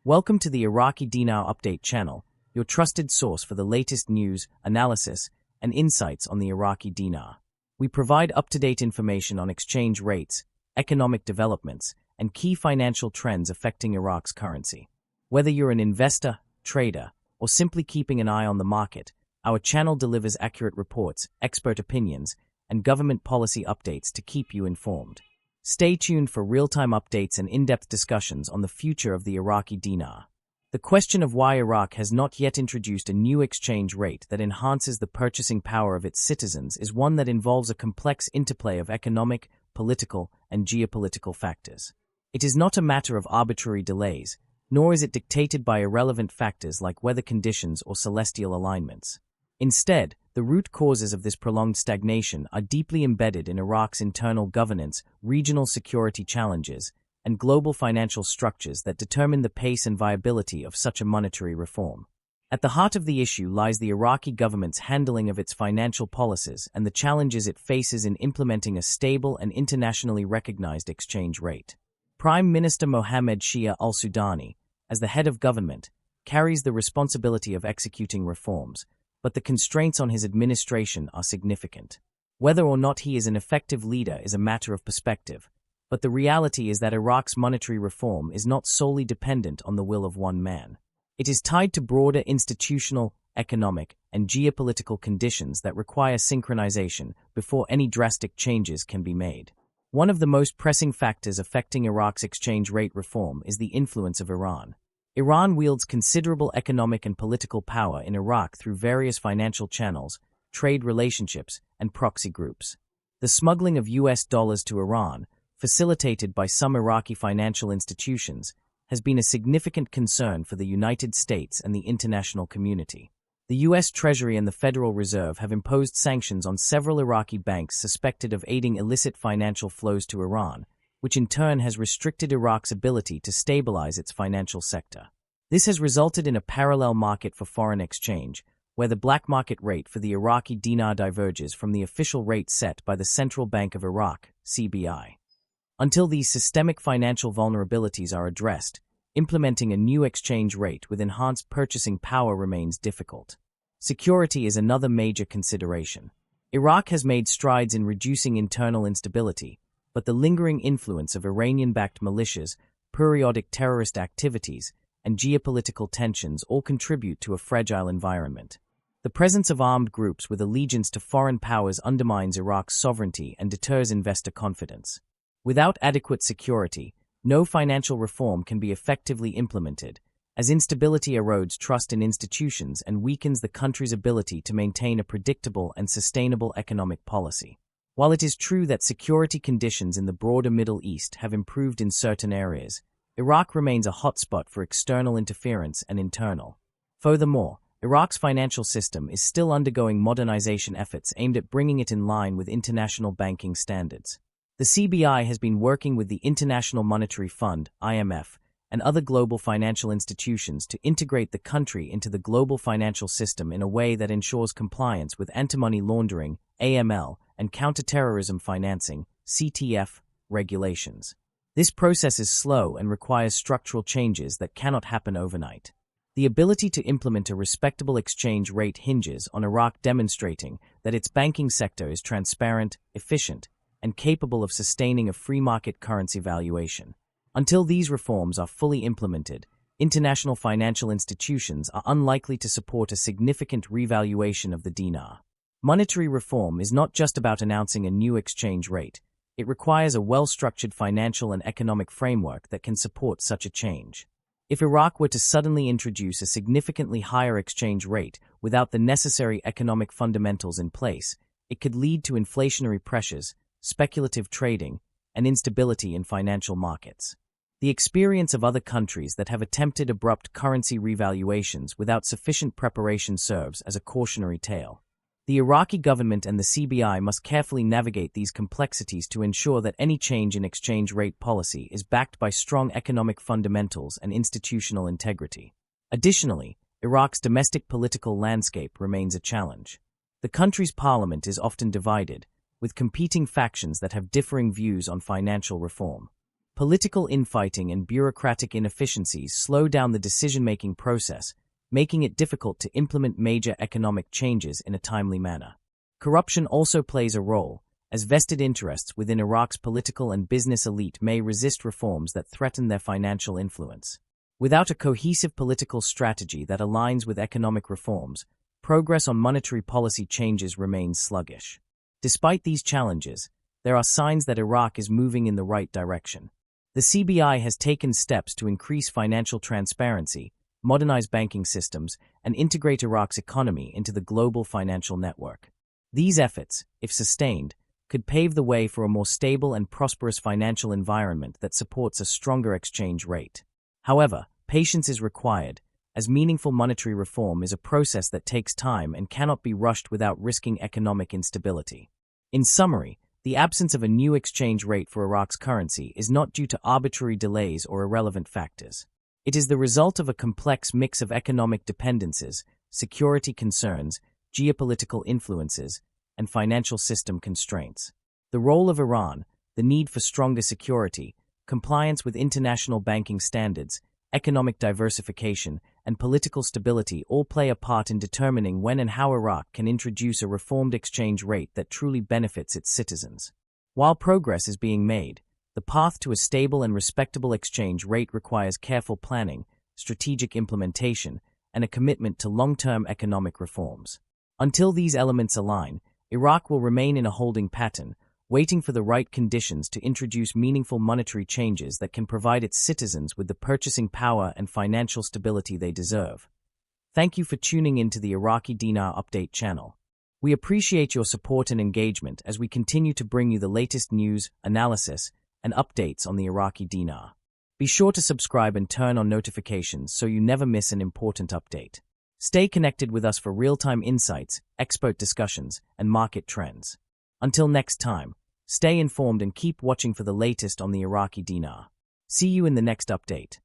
Welcome to the Iraqi Dinar Update channel, your trusted source for the latest news, analysis, and insights on the Iraqi dinar. We provide up-to-date information on exchange rates, economic developments, and key financial trends affecting Iraq's currency. Whether you're an investor, trader, or simply keeping an eye on the market, our channel delivers accurate reports, expert opinions, and government policy updates to keep you informed. Stay tuned for real-time updates and in-depth discussions on the future of the Iraqi dinar. The question of why Iraq has not yet introduced a new exchange rate that enhances the purchasing power of its citizens is one that involves a complex interplay of economic, political, and geopolitical factors. It is not a matter of arbitrary delays, nor is it dictated by irrelevant factors like weather conditions or celestial alignments. Instead, the root causes of this prolonged stagnation are deeply embedded in Iraq's internal governance, regional security challenges, and global financial structures that determine the pace and viability of such a monetary reform. At the heart of the issue lies the Iraqi government's handling of its financial policies and the challenges it faces in implementing a stable and internationally recognized exchange rate. Prime Minister Mohammed Shia al-Sudani, as the head of government, carries the responsibility of executing reforms, but the constraints on his administration are significant. Whether or not he is an effective leader is a matter of perspective, but the reality is that Iraq's monetary reform is not solely dependent on the will of one man. It is tied to broader institutional, economic, and geopolitical conditions that require synchronization before any drastic changes can be made. One of the most pressing factors affecting Iraq's exchange rate reform is the influence of Iran. Iran wields considerable economic and political power in Iraq through various financial channels, trade relationships, and proxy groups. The smuggling of US dollars to Iran, facilitated by some Iraqi financial institutions, has been a significant concern for the United States and the international community. The US Treasury and the Federal Reserve have imposed sanctions on several Iraqi banks suspected of aiding illicit financial flows to Iran, which in turn has restricted Iraq's ability to stabilize its financial sector. This has resulted in a parallel market for foreign exchange, where the black market rate for the Iraqi dinar diverges from the official rate set by the Central Bank of Iraq, CBI. Until these systemic financial vulnerabilities are addressed, implementing a new exchange rate with enhanced purchasing power remains difficult. Security is another major consideration. Iraq has made strides in reducing internal instability, but the lingering influence of Iranian-backed militias, periodic terrorist activities, and geopolitical tensions all contribute to a fragile environment. The presence of armed groups with allegiance to foreign powers undermines Iraq's sovereignty and deters investor confidence. Without adequate security, no financial reform can be effectively implemented, as instability erodes trust in institutions and weakens the country's ability to maintain a predictable and sustainable economic policy. While it is true that security conditions in the broader Middle East have improved in certain areas, Iraq remains a hotspot for external interference and internal. Furthermore, Iraq's financial system is still undergoing modernization efforts aimed at bringing it in line with international banking standards. The CBI has been working with the International Monetary Fund, IMF, and other global financial institutions to integrate the country into the global financial system in a way that ensures compliance with anti-money laundering, AML, and counterterrorism financing, CTF, regulations. This process is slow and requires structural changes that cannot happen overnight. The ability to implement a respectable exchange rate hinges on Iraq demonstrating that its banking sector is transparent, efficient, and capable of sustaining a free market currency valuation. Until these reforms are fully implemented, international financial institutions are unlikely to support a significant revaluation of the dinar. Monetary reform is not just about announcing a new exchange rate. It requires a well-structured financial and economic framework that can support such a change. If Iraq were to suddenly introduce a significantly higher exchange rate without the necessary economic fundamentals in place, it could lead to inflationary pressures, speculative trading, and instability in financial markets. The experience of other countries that have attempted abrupt currency revaluations without sufficient preparation serves as a cautionary tale. The Iraqi government and the CBI must carefully navigate these complexities to ensure that any change in exchange rate policy is backed by strong economic fundamentals and institutional integrity. Additionally, Iraq's domestic political landscape remains a challenge. The country's parliament is often divided, with competing factions that have differing views on financial reform. Political infighting and bureaucratic inefficiencies slow down the decision-making process, making it difficult to implement major economic changes in a timely manner. Corruption also plays a role, as vested interests within Iraq's political and business elite may resist reforms that threaten their financial influence. Without a cohesive political strategy that aligns with economic reforms, progress on monetary policy changes remains sluggish. Despite these challenges, there are signs that Iraq is moving in the right direction. The CBI has taken steps to increase financial transparency, modernize banking systems, and integrate Iraq's economy into the global financial network. These efforts, if sustained, could pave the way for a more stable and prosperous financial environment that supports a stronger exchange rate. However, patience is required, as meaningful monetary reform is a process that takes time and cannot be rushed without risking economic instability. In summary, the absence of a new exchange rate for Iraq's currency is not due to arbitrary delays or irrelevant factors. It is the result of a complex mix of economic dependencies, security concerns, geopolitical influences, and financial system constraints. The role of Iran, the need for stronger security, compliance with international banking standards, economic diversification, and political stability all play a part in determining when and how Iraq can introduce a reformed exchange rate that truly benefits its citizens. While progress is being made, the path to a stable and respectable exchange rate requires careful planning, strategic implementation, and a commitment to long-term economic reforms. Until these elements align, Iraq will remain in a holding pattern, waiting for the right conditions to introduce meaningful monetary changes that can provide its citizens with the purchasing power and financial stability they deserve. Thank you for tuning in to the Iraqi Dinar Update channel. We appreciate your support and engagement as we continue to bring you the latest news, analysis, and updates on the Iraqi Dinar. Be sure to subscribe and turn on notifications so you never miss an important update. Stay connected with us for real-time insights, expert discussions, and market trends. Until next time, stay informed and keep watching for the latest on the Iraqi Dinar. See you in the next update.